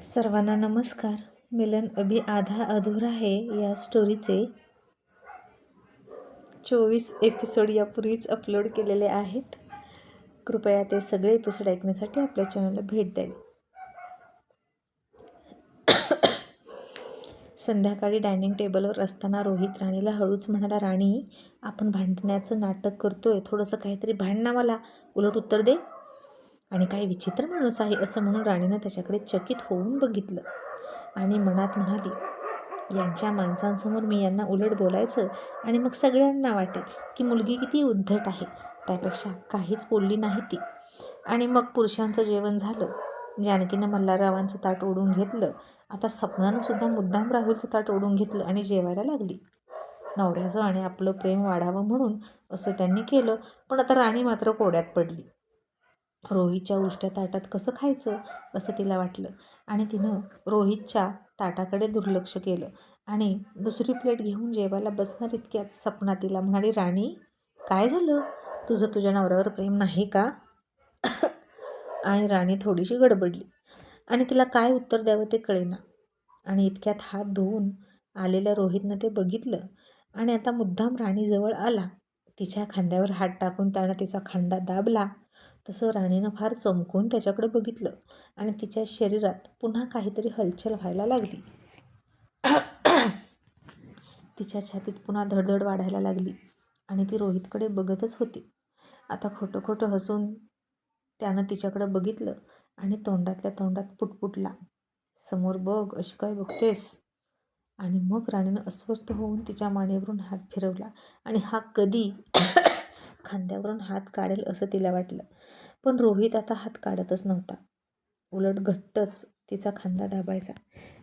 सर्वांना नमस्कार. मिलन अभी आधा अधूरा है या स्टोरीचे 24 एपिसोड यापूर्वीच अपलोड केलेले आहेत. कृपया ते सगळे एपिसोड ऐकण्यासाठी आपल्या चॅनलला भेट द्यावी. संध्याकाळी डायनिंग टेबलवर असताना रोहित राणीला हळूच म्हणाला, राणी, आपण भांडण्याचं नाटक करतोय, थोडंसं काहीतरी भांड ना, मला उलट उत्तर दे. आणि काय विचित्र माणूस आहे असं म्हणून राणीनं त्याच्याकडे चकित होऊन बघितलं आणि मनात म्हणाली, यांच्या माणसांसमोर मी यांना उलट बोलायचं आणि मग सगळ्यांना वाटेल की मुलगी किती उद्धट आहे. त्यापेक्षा काहीच बोलली नाही ती. आणि मग पुरुषांचं जेवण झालं. जानकीनं मल्हाररावांचं ताट ओढून घेतलं. आता सपनानं सुद्धा मुद्दाम राहुलचं ताट ओढून घेतलं आणि जेवायला लागली. नवऱ्याचं आणि आपलं प्रेम वाढावं म्हणून असं त्यांनी केलं. पण आता राणी मात्र कोड्यात पडली. रोहितच्या उष्ट्या ताटात कसं खायचं असं तिला वाटलं आणि तिनं रोहितच्या ताटाकडे दुर्लक्ष केलं आणि दुसरी प्लेट घेऊन जेवायला बसणार इतक्यात सपना तिला म्हणाली, राणी, काय झालं? तुझं तुझ्या नवऱ्यावर प्रेम नाही का? आणि राणी थोडीशी गडबडली आणि तिला काय उत्तर द्यावं ते कळेना. आणि इतक्यात हात धुवून आलेल्या रोहितनं ते बघितलं आणि आता मुद्दाम राणीजवळ आला. तिच्या खांद्यावर हात टाकून त्यानं तिचा खांदा दाबला. तसं राणीनं फार चमकून त्याच्याकडे बघितलं आणि तिच्या शरीरात पुन्हा काहीतरी हलचल व्हायला लागली. तिच्या छातीत पुन्हा धडधड वाढायला लागली आणि ती रोहितकडे बघतच होती. आता खोटं खोटं हसून त्यानं तिच्याकडे बघितलं आणि तोंडातल्या तोंडात पुटपुटला, समोर बघ, अशी काय बघतेस? आणि मग राणीनं अस्वस्थ होऊन तिच्या मानेवरून हात फिरवला आणि हा कधी खांद्यावरून हात काढेल असं तिला वाटलं. पण रोहित आता हात काढतच नव्हता. उलट घट्टच तिचा खांदा दाबायचा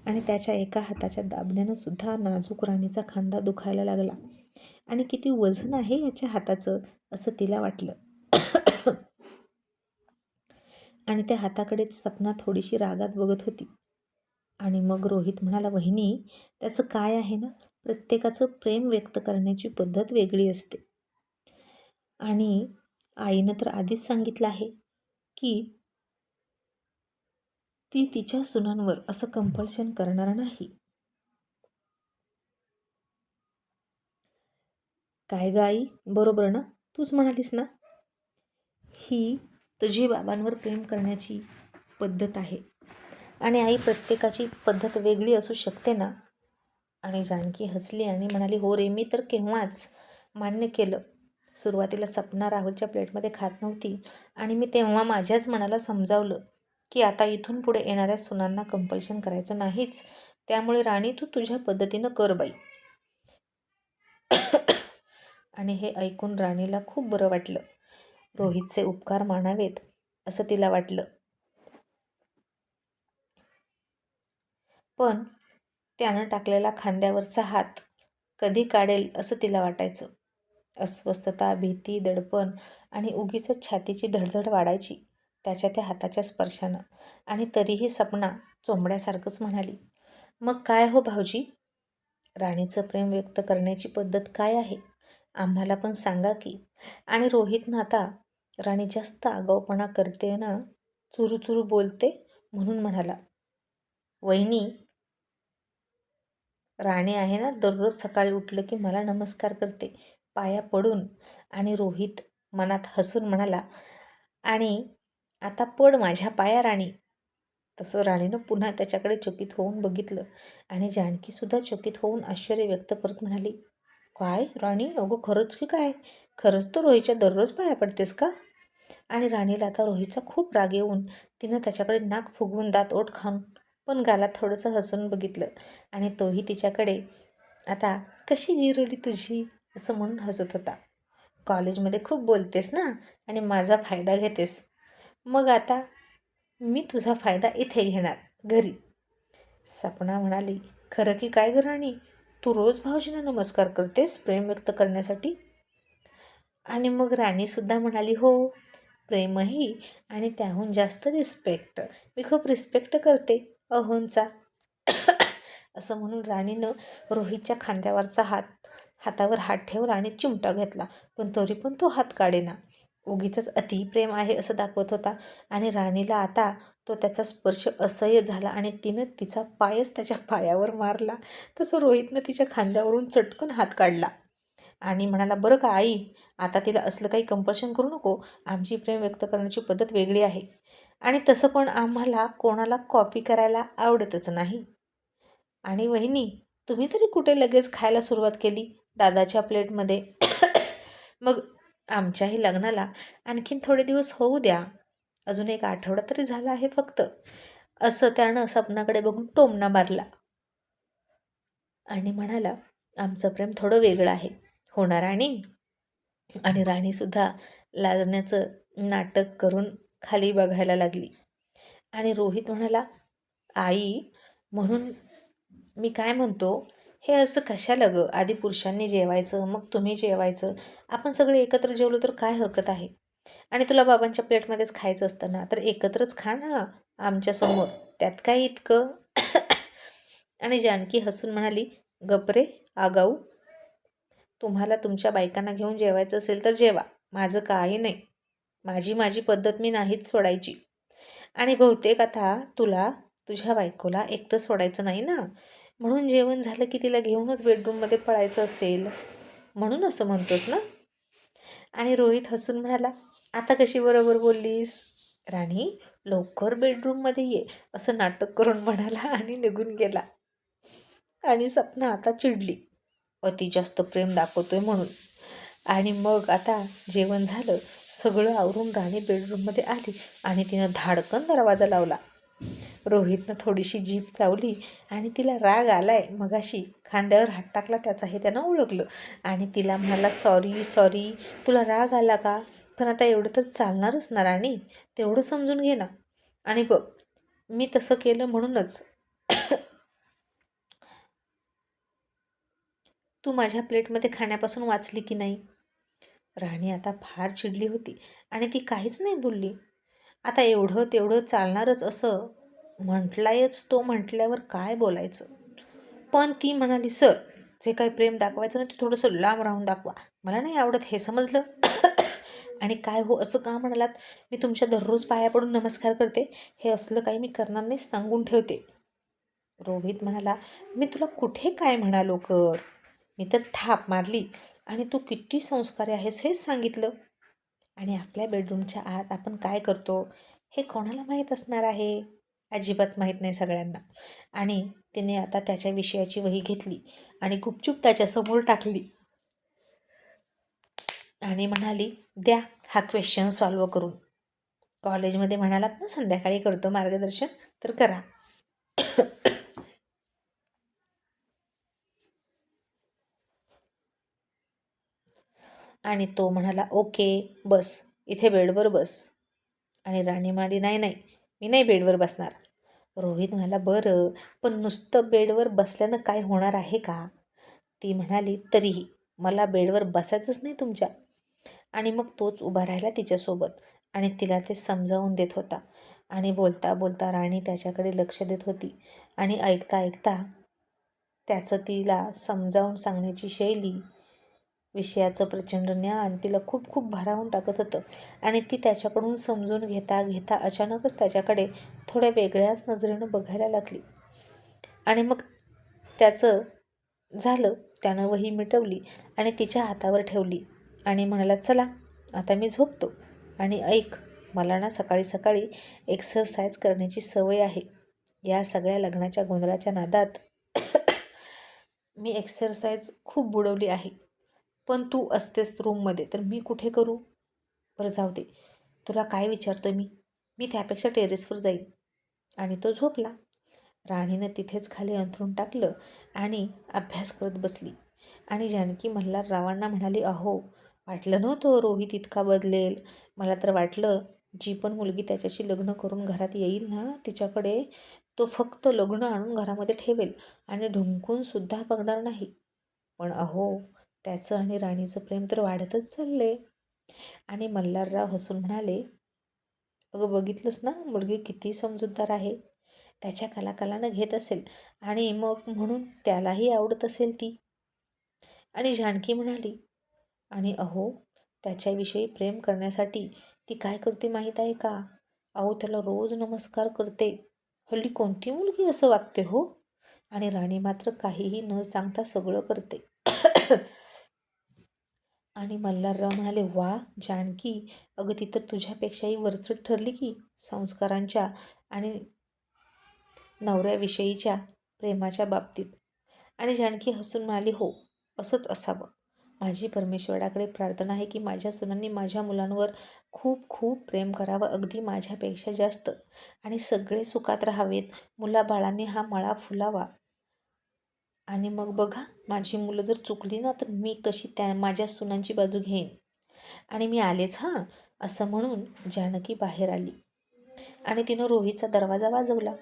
आणि त्याच्या एका हाताच्या दाबण्यानं सुद्धा नाजूक राणीचा खांदा दुखायला लागला. आणि किती वजन आहे याच्या हाताचं असं तिला वाटलं. आणि त्या हाताकडेच सपना थोडीशी रागात बघत होती. आणि मग रोहित म्हणाला, वहिनी, त्याचं काय आहे ना, प्रत्येकाचं प्रेम व्यक्त करण्याची पद्धत वेगळी असते. आणि आईनं तर आधीच सांगितलं आहे की ती तिच्या सुनांवर असं कंपल्शन करणार नाही. काय ग आई, बरोबर ना? तूच म्हणालीस ना, ही तुझी बाबांवर प्रेम करण्याची पद्धत आहे. आणि आई, प्रत्येकाची पद्धत वेगळी असू शकते ना? आणि जानकी हसली आणि म्हणाली, हो रे, मी तर केव्हाच मान्य केलं. सुरुवातीला सपना राहुलच्या प्लेटमध्ये खात नव्हती आणि मी तेव्हा माझ्याच मनाला समजावलं की आता इथून पुढे येणाऱ्या सुनांना कंपल्शन करायचं नाहीच. त्यामुळे राणी, तू तुझ्या पद्धतीनं कर बाई. आणि हे ऐकून राणीला खूप बरं वाटलं. रोहितचे उपकार मानावेत असं तिला वाटलं. पण त्यानं टाकलेला खांद्यावरचा हात कधी काढेल असं तिला वाटायचं. अस्वस्थता, भीती, दडपण आणि उगीच छातीची धडधड वाढायची त्याच्या त्या हाताच्या स्पर्शानं. आणि तरीही सपना चोंबड्यासारखंच म्हणाली, मग काय हो भाऊजी, राणीचं प्रेम व्यक्त करण्याची पद्धत काय आहे? आम्हाला पण सांगा की. आणि रोहितनं आता राणी जास्त आगाऊपणा करते ना, चुरू बोलते म्हणून म्हणाला, वहिनी, राणी आहे ना, दररोज सकाळी उठलं की मला नमस्कार करते पाया पडून. आणि रोहित मनात हसून म्हणाला, आणि आता पड माझ्या पाया राणी. तसं राणीनं पुन्हा त्याच्याकडे चकित होऊन बघितलं आणि जानकीसुद्धा चकित होऊन आश्चर्य व्यक्त करत म्हणाली, काय राणी, अगं खरंच की काय? खरंच तू रोहितच्या दररोज पाया पडतेस का? आणि राणीला आता रोहितचा खूप राग येऊन तिनं त्याच्याकडे नाक फुगवून दात ओठ खाऊन पण गालात थोडंसं हसून बघितलं आणि तोही तिच्याकडे आता कशी जिरवली तुझी असं म्हणून हसत होता. कॉलेजमध्ये खूप बोलतेस ना आणि माझा फायदा घेतेस, मग आता मी तुझा फायदा इथे घेणार, घरी. सपना म्हणाली, खरं की काय ग राणी, तू रोज भाऊजींना नमस्कार करतेस प्रेम व्यक्त करण्यासाठी? आणि मग राणीसुद्धा म्हणाली, हो, प्रेमही आणि त्याहून जास्त रिस्पेक्ट. मी खूप रिस्पेक्ट करते अहोंचा. असं म्हणून राणीनं रोहितच्या खांद्यावरचा हातावर हात ठेवला आणि चिमटा घेतला. पण तरी पण तो हात काढेना. उगीचच अतिप्रेम आहे असं दाखवत होता आणि राणीला आता तो त्याचा स्पर्श असह्य झाला आणि तिनं तिचा पायच त्याच्या पायावर मारला. तसं रोहितनं तिच्या खांद्यावरून चटकन हात काढला आणि म्हणाला, बरं का आई, आता तिला असलं काही कंपल्शन करू नको. आमची प्रेम व्यक्त करण्याची पद्धत वेगळी आहे आणि तसं पण आम्हाला कोणाला कॉपी करायला आवडतच नाही. आणि वहिनी, तुम्ही तरी कुठे लगेच खायला सुरुवात केली दादाच्या प्लेटमध्ये. मग आमच्याही लग्नाला आणखीन थोडे दिवस होऊ द्या. अजून 1 आठवडा तरी झाला आहे फक्त. असं त्यानं सपनाकडे बघून टोमणा मारला आणि म्हणाला, आमचं प्रेम थोडं वेगळं आहे. हो ना राणी? आणि राणीसुद्धा लाजण्याचं नाटक करून खाली बघायला लागली. आणि रोहित म्हणाला, आई, म्हणून मी काय म्हणतो, हे असं कशाला गं? आधी पुरुषांनी जेवायचं, मग तुम्ही जेवायचं. आपण सगळे एकत्र जेवलो तर काय हरकत आहे? आणि तुला बाबांच्या प्लेटमध्येच खायचं असतं ना, तर एकत्रच खा ना आमच्यासमोर. त्यात काय इतकं? आणि जानकी हसून म्हणाली, गप रे आगाऊ. तुम्हाला तुमच्या बायकांना घेऊन जेवायचं असेल तर जेवा. माझं काही नाही. माझी पद्धत मी नाहीच सोडायची. आणि बहुतेक आता तुला तुझ्या बायकोला एकटं सोडायचं नाही ना, म्हणून जेवण झालं की तिला घेऊनच बेडरूममध्ये पळायचं असेल, म्हणून असं म्हणतोस ना? आणि रोहित हसून म्हणाला, आता कशी बरोबर बोललीस? राणी, लवकर बेडरूममध्ये ये, असं नाटक करून म्हणाला आणि निघून गेला. आणि सपना आता चिडली, अति जास्त प्रेम दाखवतोय म्हणून. आणि मग आता जेवण झालं, सगळं आवरून राणी बेडरूममध्ये आली आणि तिनं धाडकन दरवाजा लावला. रोहितनं थोडीशी जीभ चावली आणि तिला राग आलाय मगाशी खांद्यावर हात टाकला त्याचा हे त्यानं ओळखलं. आणि तिला म्हणाला, सॉरी सॉरी, तुला राग आला का? पण आता एवढं तर चालणारच ना राणी, तेवढं समजून घे ना. आणि बघ, मी तसं केलं म्हणूनच तू माझ्या प्लेटमध्ये खाण्यापासून वाचली की नाही? राणी आता फार चिडली होती आणि ती काहीच नाही बोलली. आता एवढं तेवढं चालणारच असं म्हटलायच तो, म्हटल्यावर काय बोलायचं. पण ती म्हणाली, सर, जे काही प्रेम दाखवायचं ना ते थोडंसं लांब राहून दाखवा. मला नाही आवडत हे, समजलं? आणि काय हो, असं का म्हणालात? मी तुमच्या दररोज पाया पडून नमस्कार करते. हे असलं काही मी करणार नाही, सांगून ठेवते. रोहित म्हणाला, मी तुला कुठे काय म्हणालो कर? मी तर थाप मारली आणि तू किती संस्कारी आहेस हेच सांगितलं. आणि आपल्या बेडरूमच्या आत आपण काय करतो हे कोणाला माहीत असणार आहे? अजिबात माहीत नाही सगळ्यांना. आणि तिने आता त्याच्या विषयाची वही घेतली आणि गुपचूप त्याच्यासमोर टाकली आणि म्हणाली, द्या हा क्वेश्चन सॉल्व करून. कॉलेजमध्ये म्हणालात ना संध्याकाळी करतो मार्गदर्शन, तर करा. आणि तो म्हणाला, ओके बस, इथे बेडवर बस. आणि राणी म्हणाली, नाही नाही, मी नाही बेडवर बसणार. रोहित म्हणाला, बरं, पण नुसतं बेडवर बसल्यानं काय होणार आहे का? ती म्हणाली, तरीही मला बेडवर बसायचंच नाही तुमच्या. आणि मग तोच उभा राहिला तिच्यासोबत आणि तिला ते समजावून देत होता. आणि बोलता बोलता राणी त्याच्याकडे लक्ष देत होती आणि ऐकता ऐकता त्याचं तिला समजावून सांगण्याची शैली, विषयाचं प्रचंड ज्ञान तिला खूप खूप भारावून टाकत होतं. आणि ती त्याच्याकडून समजून घेता घेता अचानकच त्याच्याकडे थोड्या वेगळ्याच नजरेनं बघायला लागली. आणि मग त्याचं झालं. त्यानं वही मिटवली आणि तिच्या हातावर ठेवली आणि म्हणाला, चला आता मी झोपतो. आणि ऐक, मला ना सकाळी सकाळी एक्सरसाइज करण्याची सवय आहे. या सगळ्या लग्नाच्या गोंधळाच्या नादात मी एक्सरसाइज खूप बुडवली आहे. पण तू असतेस रूममध्ये तर मी कुठे करू? बरं जाऊ दे, तुला काय विचारतोय मी, मी त्यापेक्षा टेरेसवर जाईन. आणि तो झोपला. राणीनं तिथेच खाली अंथरूण टाकलं आणि अभ्यास करत बसली. आणि जानकी मल्हाररावांना म्हणाली, अहो, वाटलं नव्हतं रोहित इतका बदलेल. मला तर वाटलं जी पण मुलगी त्याच्याशी लग्न करून घरात येईल ना तिच्याकडे तो फक्त लग्न आणून घरामध्ये ठेवेल आणि ढुंकूनसुद्धा बघणार नाही. पण अहो, त्याचं आणि राणीचं प्रेम तर वाढतच चाललंय. आणि मल्हारराव हसून म्हणाले, अगं बघितलंस ना मुलगी किती समजूतदार आहे. त्याच्या कलाकलानं घेत असेल आणि मग म्हणून त्यालाही आवडत असेल ती. आणि जानकी म्हणाली, आणि अहो, त्याच्याविषयी प्रेम करण्यासाठी ती काय करते माहीत आहे का? अहो त्याला रोज नमस्कार करते. हल्ली कोणती मुलगी असं वागते हो? आणि राणी मात्र काहीही न सांगता सगळं करते. आणि मल्हारराव म्हणाले, वा जानकी, अगं ती तर तुझ्यापेक्षाही वरचढ ठरली की संस्कारांच्या आणि नवऱ्याविषयीच्या प्रेमाच्या बाबतीत. आणि जानकी हसून म्हणाली, हो, असंच असावं. माझी परमेश्वराकडे प्रार्थना आहे की माझ्या सुनांनी माझ्या मुलांवर खूप खूप प्रेम करावं, अगदी माझ्यापेक्षा जास्त. आणि सगळे सुखात राहावेत. मुलाबाळांनी हा मळा फुलावा. आणि मग बघा, माझी मुलं जर चुकली ना, तर मी कशी माझ्या सुनांची बाजू घेईन. आणि मी आलेच हां, असं म्हणून जानकी बाहेर आली. आणि तिनं रोहितचा दरवाजा वाजवला.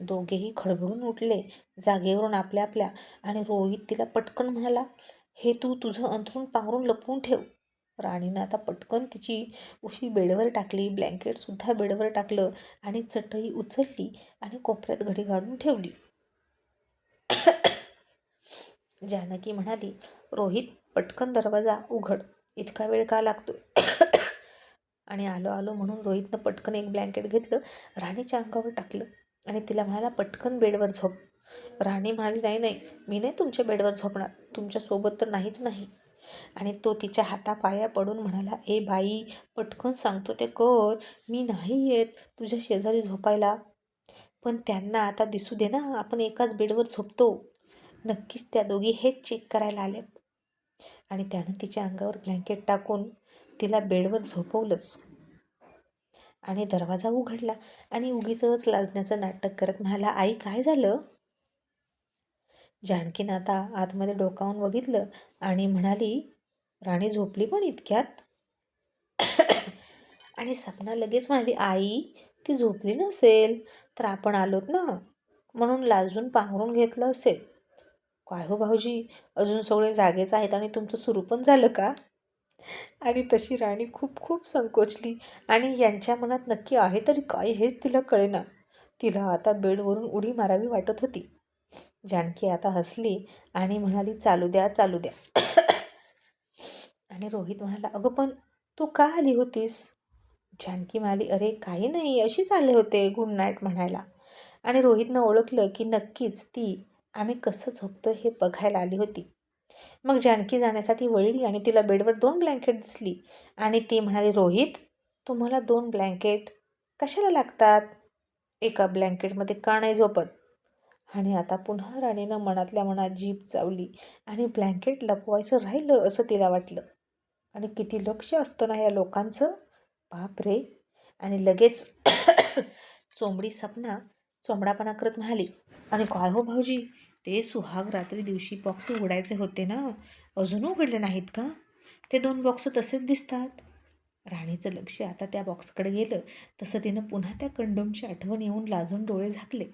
दोघेही खडबडून उठले जागेवरून आपल्या आपल्या. आणि रोहित तिला पटकन म्हणाला, हे तू तुझं अंथरूण पांघरून लपवून ठेव. राणीनं आता पटकन तिची उशी बेडवर टाकली, ब्लँकेटसुद्धा बेडवर टाकलं आणि चटई उचलली आणि कोपऱ्यात घडी काढून ठेवली. जानकी म्हणाली, रोहित पटकन दरवाजा उघड, इतका वेळ का लागतोय? आणि आलो आलो म्हणून रोहितनं पटकन एक ब्लँकेट घेतलं, राणीच्या अंगावर टाकलं आणि तिला म्हणाला, पटकन बेडवर झोप. राणी म्हणाली, नाही नाही, मी नाही तुमच्या बेडवर झोपणार, तुमच्यासोबत तर नाहीच नाही. आणि तो तिच्या हातापाया पडून म्हणाला, ए बाई, पटकन सांगतो ते कर, मी नाही येत तुझ्या शेजारी झोपायला. पण त्यांना आता दिसू दे ना, आपण एकाच बेडवर झोपतो. नक्कीच त्या दोघी हेच चेक करायला आल्यात. आणि त्यानं तिच्या अंगावर ब्लँकेट टाकून तिला बेडवर झोपवलंच. आणि दरवाजा उघडला आणि उगीचच लाजण्याचं नाटक करत म्हणाला, आई काय झालं? जानकीनं आता आतमध्ये डोकावून बघितलं आणि म्हणाली, राणी झोपली पण इतक्यात? आणि सपना लगेच म्हणाली, आई ती झोपली नसेल तर आपण आलोत ना, म्हणून लाजून पांघरून घेतलं असेल. काय हो भाऊजी, अजून सगळे जागेच आहेत आणि तुमचं सुरू पण झालं का? आणि तशी राणी खूप खूप संकोचली आणि यांच्या मनात नक्की आहे तरी काय हेच तिला कळेना. तिला आता बेडवरून उडी मारावी वाटत होती. जानकी आता हसली आणि म्हणाली, चालू द्या चालू द्या. आणि रोहित म्हणाला, अगं पण तू का आली होतीस? जानकी म्हणाली, अरे काही नाही, अशीच आले होते गुड नाईट म्हणायला. आणि रोहितनं ओळखलं की नक्कीच ती आम्ही कसं झोपतो हे बघायला आली होती. मग जानकी जाण्यासाठी वळली आणि तिला बेडवर 2 ब्लँकेट दिसली. आणि ती म्हणाली, रोहित, तुम्हाला 2 ब्लँकेट कशाला लागतात? एका ब्लँकेटमध्ये का नाही झोपत? आणि आता पुन्हा राणीनं मनातल्या मनात जीभ चावली आणि ब्लँकेट लपवायचं राहिलं असं तिला वाटलं. आणि किती लक्ष असतं ना या लोकांचं, बाप रे. आणि लगेच चोंबडी सपना चोंबडापणा करत म्हणाली, आणि काय हो भाऊजी, ते सुहाग रात्री दिवशी बॉक्स उघडायचे होते ना, अजून उघडले नाहीत का? ते 2 बॉक्स तसेच दिसतात. राणीचं लक्ष आता त्या बॉक्सकडे गेलं. तसं तिनं पुन्हा त्या कंडोमची आठवण येऊन लाजून डोळे झाकले.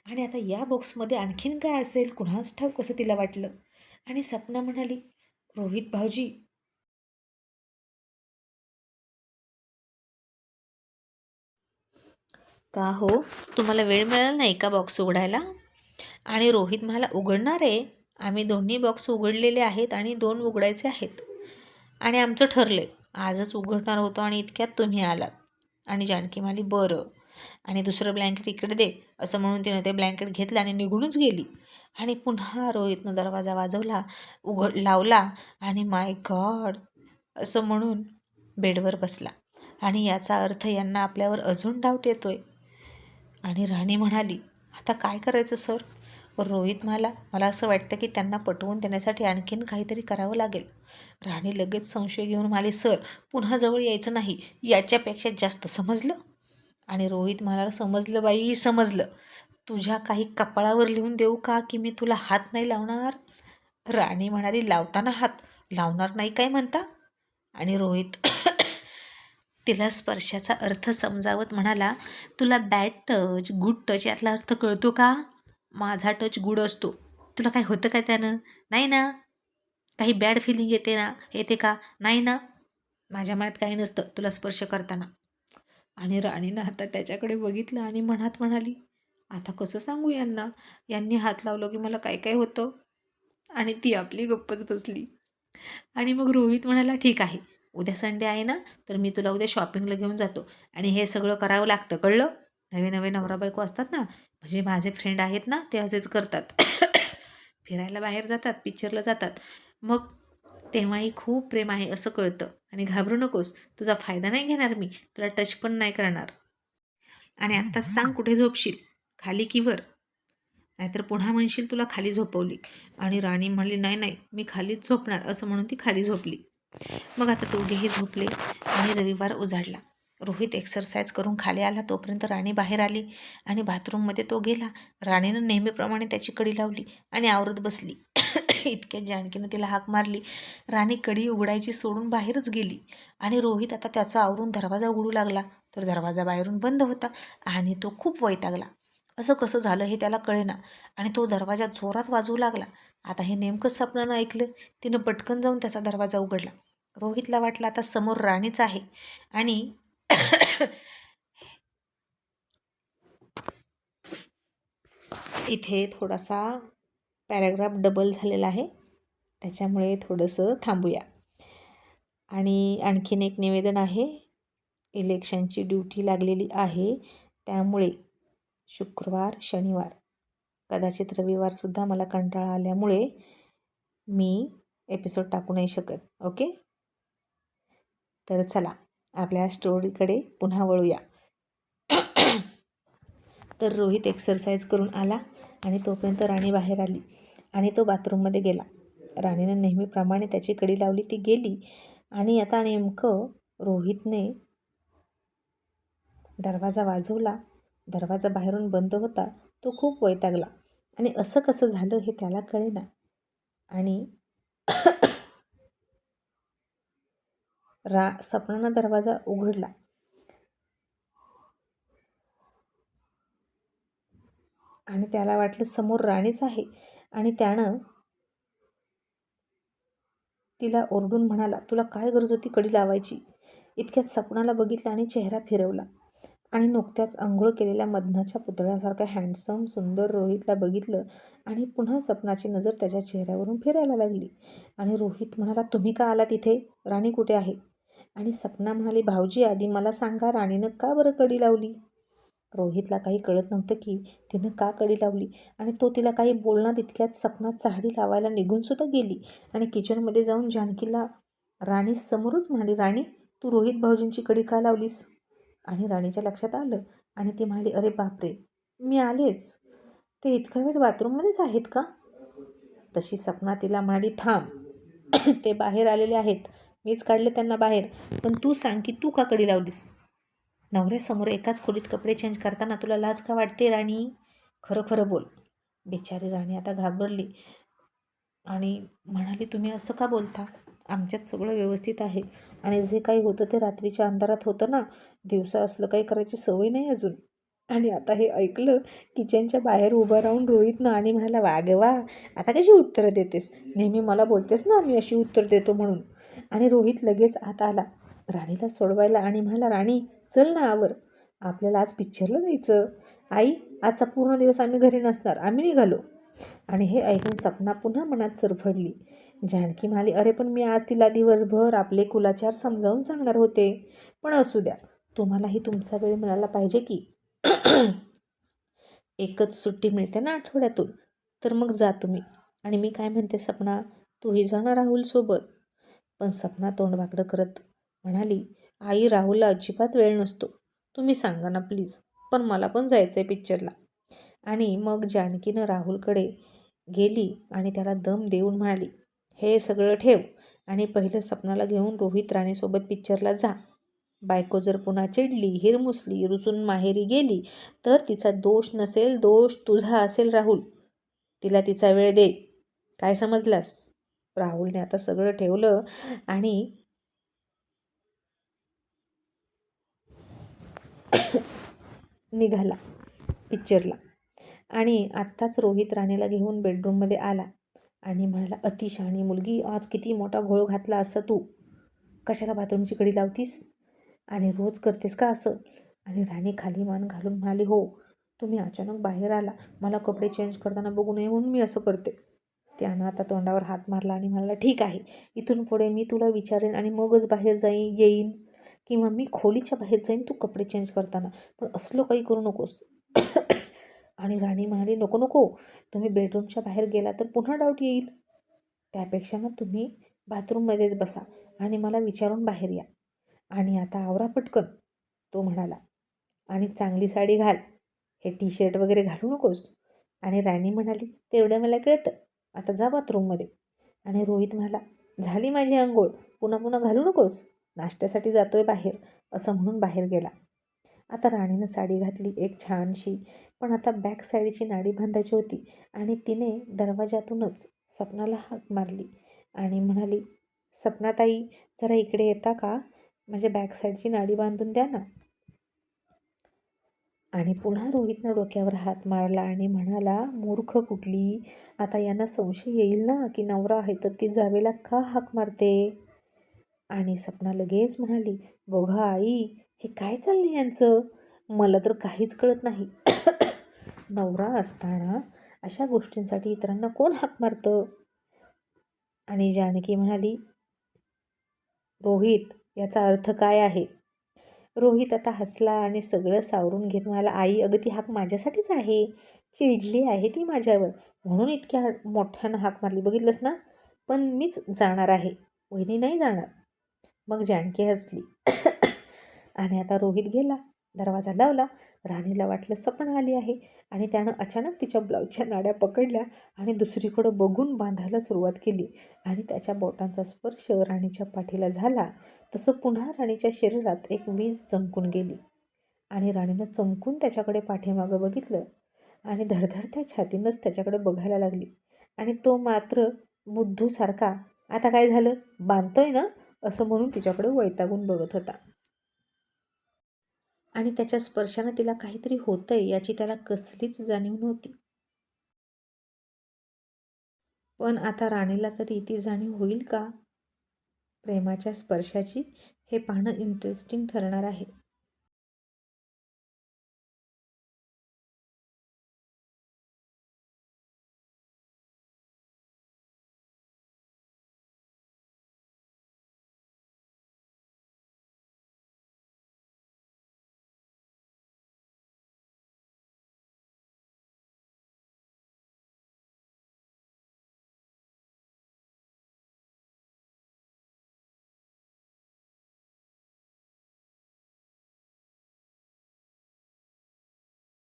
आणि आता या बॉक्समध्ये आणखीन काय असेल कुणास ठाऊक असं तिला वाटलं. आणि सपना म्हणाली, रोहित भाऊजी, का हो, तुम्हाला वेळ मिळाला नाही का बॉक्स उघडायला? आणि रोहित म्हणाला, उघडणार आहे, आम्ही दोन्ही बॉक्स उघडलेले आहेत आणि 2 उघडायचे आहेत. आणि आमचं ठरलं आजच उघडणार होतो आणि इतक्यात तुम्ही आलात. आणि जानकी म्हणाली, बरं. आणि दुसरं ब्लँकेट इकडे दे, असं म्हणून तिनं ते ब्लँकेट घेतलं आणि निघूनच गेली. आणि पुन्हा रोहितनं दरवाजा वाजवला, लावला आणि माय गॉड असं म्हणून बेडवर बसला. आणि याचा अर्थ यांना आपल्यावर अजून डाऊट येतोय. आणि राणी म्हणाली, आता काय करायचं सर? रोहित म्हणाला, मला असं वाटतं की त्यांना पटवून देण्यासाठी आणखीन काहीतरी करावं लागेल. राणी लगेच संशय घेऊन म्हणाली, सर पुन्हा जवळ यायचं नाही, याच्यापेक्षा जास्त, समजलं? आणि रोहित म्हणाला, समजलं बाई समजलं. तुझ्या काही कपाळावर लिहून देऊ का की मी तुला हात नाही लावणार? राणी म्हणाली, लावताना हात लावणार नाही काय म्हणता? आणि रोहित तिला स्पर्शाचा अर्थ समजावत म्हणाला, तुला बॅड टच गुड टच यातला अर्थ कळतो का? माझा टच गुड असतो. तुला काय होतं का त्यानं? नाही ना? काही बॅड फिलिंग येते का? नाही ना? माझ्या मनात काही नसतं तुला स्पर्श करताना. आणि राणीनं आता त्याच्याकडे बघितलं आणि मनात म्हणाली, आता कसं सांगू यांना? यांनी हात लावलं की मला काय काय होतं? आणि ती आपली गप्पच बसली. आणि मग रोहित म्हणाला, ठीक आहे, उद्या संडे आहे ना, तर मी तुला उद्या शॉपिंगला घेऊन जातो आणि हे सगळं करावं लागतं, कळलं? नवे नवे नवरा बायको असतात ना, म्हणजे माझे फ्रेंड आहेत ना, ते असेच करतात. फिरायला बाहेर जातात, पिक्चरला जातात. मग तेव्हाही खूप प्रेम आहे असं कळतं आणि घाबरू नकोस. तुझा फायदा नाही घेणार मी, तुला टच पण नाही करणार. आणि आत्ताच सांग कुठे झोपशील, खाली की वर? नाहीतर पुन्हा म्हणशील तुला खाली झोपवली. आणि राणी म्हणली, नाही नाही, मी खालीच झोपणार, असं म्हणून ती खाली झोपली. मग आता दोघेही झोपले आणि रविवार उजाडला. रोहित एक्सरसाइज करून खाली आला तोपर्यंत राणी बाहेर आली आणि बाथरूममध्ये तो गेला. राणीनं नेहमीप्रमाणे त्याची कडी लावली आणि आवरत बसली. इतक्यात जानकीनं तिला हाक मारली. राणी कडी उघडायची सोडून बाहेरच गेली आणि रोहित आता त्याचा आवरून दरवाजा उघडू लागला, तर दरवाजा बाहेरून बंद होता आणि तो खूप वैतागला. असं कसं झालं हे त्याला कळेना आणि तो दरवाजा जोरात वाजवू लागला. आता हे नेमकं स्वप्नानं ऐकलं. तिनं पटकन जाऊन त्याचा दरवाजा उघडला. रोहितला वाटलं आता समोर राणीच आहे आणि इथे थोडासा पॅराग्राफ डबल झालेला आहे, त्याच्यामुळे थोडंसं थांबूया. आणि आणखीन एक निवेदन आहे. इलेक्शनची ड्युटी लागलेली आहे, त्यामुळे शुक्रवार शनिवार कदाचित रविवारसुद्धा मला कंटाळा आल्यामुळे मी एपिसोड टाकू नाही शकत. ओके, तर चला आपल्या स्टोरीकडे पुन्हा वळूया. तर रोहित एक्सरसाइज करून आला आणि तोपर्यंत राणी बाहेर आली आणि तो बाथरूममध्ये गेला. राणीनं नेहमीप्रमाणे त्याची कडी लावली, ती गेली आणि आता नेमकं रोहितने दरवाजा वाजवला. दरवाजा बाहेरून बंद होता. तो खूप वैतागला आणि असं कसं झालं हे त्याला कळेना. आणि सपनानं दरवाजा उघडला आणि त्याला वाटलं समोर राणीच आहे आणि त्यानं तिला ओरडून म्हणाला, तुला काय गरज होती कडी लावायची? इतक्यात सपनाला बघितलं आणि चेहरा फिरवला आणि नुकत्याच अंघोळ केलेल्या मदनाच्या पुतळ्यासारखा हँडसम सुंदर रोहितला बघितलं आणि पुन्हा सपनाची नजर त्याच्या चेहऱ्यावरून फिरायला लागली. आणि रोहित म्हणाला, तुम्ही का आलात इथे? राणी कुठे आहे? आणि सपना म्हणाली, भाऊजी आधी मला सांगा, राणीनं का बरं कडी लावली? रोहितला काही कळत नव्हतं की तिनं का कडी लावली आणि तो तिला काही बोलणार इतक्यात सपना चाहडी लावायला निघूनसुद्धा गेली आणि किचनमध्ये जाऊन जानकीला राणी समोरच म्हणाली, राणी तू रोहित भाऊजींची कडी का लावलीस? आणि राणीच्या लक्षात आलं आणि ती म्हणाली, अरे बापरे, मी आलेच, ते इतका वेळ बाथरूममध्येच आहेत का? तशी सपना तिला म्हणाली, थांब, ते बाहेर आलेले आहेत, मीच काढले त्यांना बाहेर, पण तू सांग की तू का कडी लावलीस? नवऱ्यासमोर एकाच खोलीत कपडे चेंज करताना तुला लाज का वाटते राणी? खरं खरं बोल. बिचारी राणी आता घाबरली आणि म्हणाली, तुम्ही असं का बोलता? आमच्यात सगळं व्यवस्थित आहे आणि जे काही होतं ते रात्रीच्या अंधारात होतं ना, दिवसा असलं काही करायची सवय नाही अजून. आणि आता हे ऐकलं किचनच्या बाहेर उभं राहून रोहितनं आणि म्हणाला, वा ग वा, आता कशी उत्तरं देतेस? नेहमी मला बोलतेस ना मी अशी उत्तर देतो म्हणून. आणि रोहित लगेच आत आला राणीला सोडवायला आणि म्हणाला, राणी चल ना आवर, आपल्याला आज पिक्चरला जायचं. आई, आजचा पूर्ण दिवस आम्ही घरी नसणार, आम्ही निघालो. आणि हे ऐकून सपना पुन्हा मनात सरफडली. जानकी म्हणाली, अरे पण मी आज तिला दिवसभर आपले कुलाचार समजावून सांगणार होते, पण असू द्या, तुम्हालाही तुमचा वेळ मिळाला पाहिजे की. एकच सुट्टी मिळते ना आठवड्यातून, तर मग जा तुम्ही. आणि मी काय म्हणते सपना, तूही जाणार राहुलसोबत? पण सपना तोंड वाकडं करत म्हणाली, आई राहुलला अजिबात वेळ नसतो, तुम्ही सांगा ना प्लीज, पण मला पण जायचं आहे पिक्चरला. आणि मग जानकीनं राहुलकडे गेली आणि त्याला दम देऊन म्हणाली, हे सगळं ठेव आणि पहिलं सपनाला घेऊन रोहित राणीसोबत पिक्चरला जा. बायको जर पुन्हा चिडली, हिरमुसली, रुसून माहेरी गेली तर तिचा दोष नसेल, दोष तुझा असेल राहुल. तिला तिचा वेळ दे, काय समजलास? राहुलने आता सगळं ठेवलं आणि निघाला पिक्चरला. आणि आत्ताच रोहित राणीला घेऊन बेडरूममध्ये आला आणि म्हणाला, अतिशहाणी मुलगी, आज किती मोठा घोळ घातला असता तू. कशाला बाथरूमची कडी लावतीस आणि रोज करतेस का असं? आणि राणी खाली मान घालून म्हणाली, हो, तुम्ही अचानक बाहेर आला, मला कपडे चेंज करताना बघू नये म्हणून मी असं करते. त्यानं आता तोंडावर हात मारला आणि म्हणाला, ठीक आहे, इथून पुढे मी तुला विचारेन आणि मगच बाहेर येईन, किंवा मी खोलीच्या बाहेर जाईन तू कपडे चेंज करताना, पण असलं काही करू नकोस. आणि राणी म्हणाली, नको नको, तुम्ही बेडरूमच्या बाहेर गेला तर पुन्हा डाऊट येईल. त्यापेक्षा ना तुम्ही बाथरूममध्येच बसा आणि मला विचारून बाहेर या. आणि आता आवरा पटकन, तो म्हणाला. आणि चांगली साडी घाल, हे टी शर्ट वगैरे घालू नकोस. आणि राणी म्हणाली, तेवढं मला कळतं, आता जा बाथरूममध्ये. आणि रोहित म्हणाला, झाली माझी अंघोळ, पुन्हा पुन्हा घालू नकोस, नाश्त्यासाठी जातोय बाहेर, असं म्हणून बाहेर गेला. आता राणीनं साडी घातली एक छानशी, पण आता बॅक साईडची नाडी बांधायची होती आणि तिने दरवाजातूनच सपनाला हाक मारली आणि म्हणाली, सपनाताई, जरा इकडे येता का, माझ्या बॅक साईडची नाडी बांधून द्या ना. आणि पुन्हा रोहितनं डोक्यावर हात मारला आणि म्हणाला, मूर्ख कुठली, आता यांना संशय येईल ना की नवरा आहे तर ती जावेला का हाक मारते. आणि सपना लगेच म्हणाली, बघा आई, हे काय चाललंय यांचं, मला तर काहीच कळत नाही. नवरा असताना अशा गोष्टींसाठी इतरांना कोण हाक मारतं. आणि जानकी म्हणाली, रोहित, याचा अर्थ काय आहे. रोहित आता हसला आणि सगळं सावरून घेत म्हणाला, आई, अगं ती हाक माझ्यासाठीच आहे, चिडली आहे ती माझ्यावर, म्हणून इतक्या मोठ्यानं हाक मारली, बघितलंस ना, पण मीच जाणार आहे, वहिनी नाही जाणार. मग जानकी हसली. आणि आता रोहित गेला, दरवाजा लावला. राणीला वाटलं सपना आली आहे आणि त्यानं अचानक तिच्या ब्लाऊजच्या नाड्या पकडल्या आणि दुसरीकडं बघून बांधायला सुरुवात केली. आणि त्याच्या बोटांचा स्पर्श राणीच्या पाठीला झाला तसं पुन्हा राणीच्या शरीरात एक वीज चमकून गेली. आणि राणीनं चमकून त्याच्याकडे पाठीमागं बघितलं आणि धडधडत्या छातीनंच त्याच्याकडे बघायला लागली. आणि तो मात्र बुद्धूसारखा, आता काय झालं, बांधतोय ना, असं म्हणून तिच्याकडे वैतागून बघत होता. आणि त्याच्या स्पर्शानं तिला काहीतरी होतंय याची त्याला कसलीच जाणीव नव्हती. पण आता राणीला तरी ती जाणीव होईल का प्रेमाच्या स्पर्शाची, हे पाहणं इंटरेस्टिंग ठरणार आहे.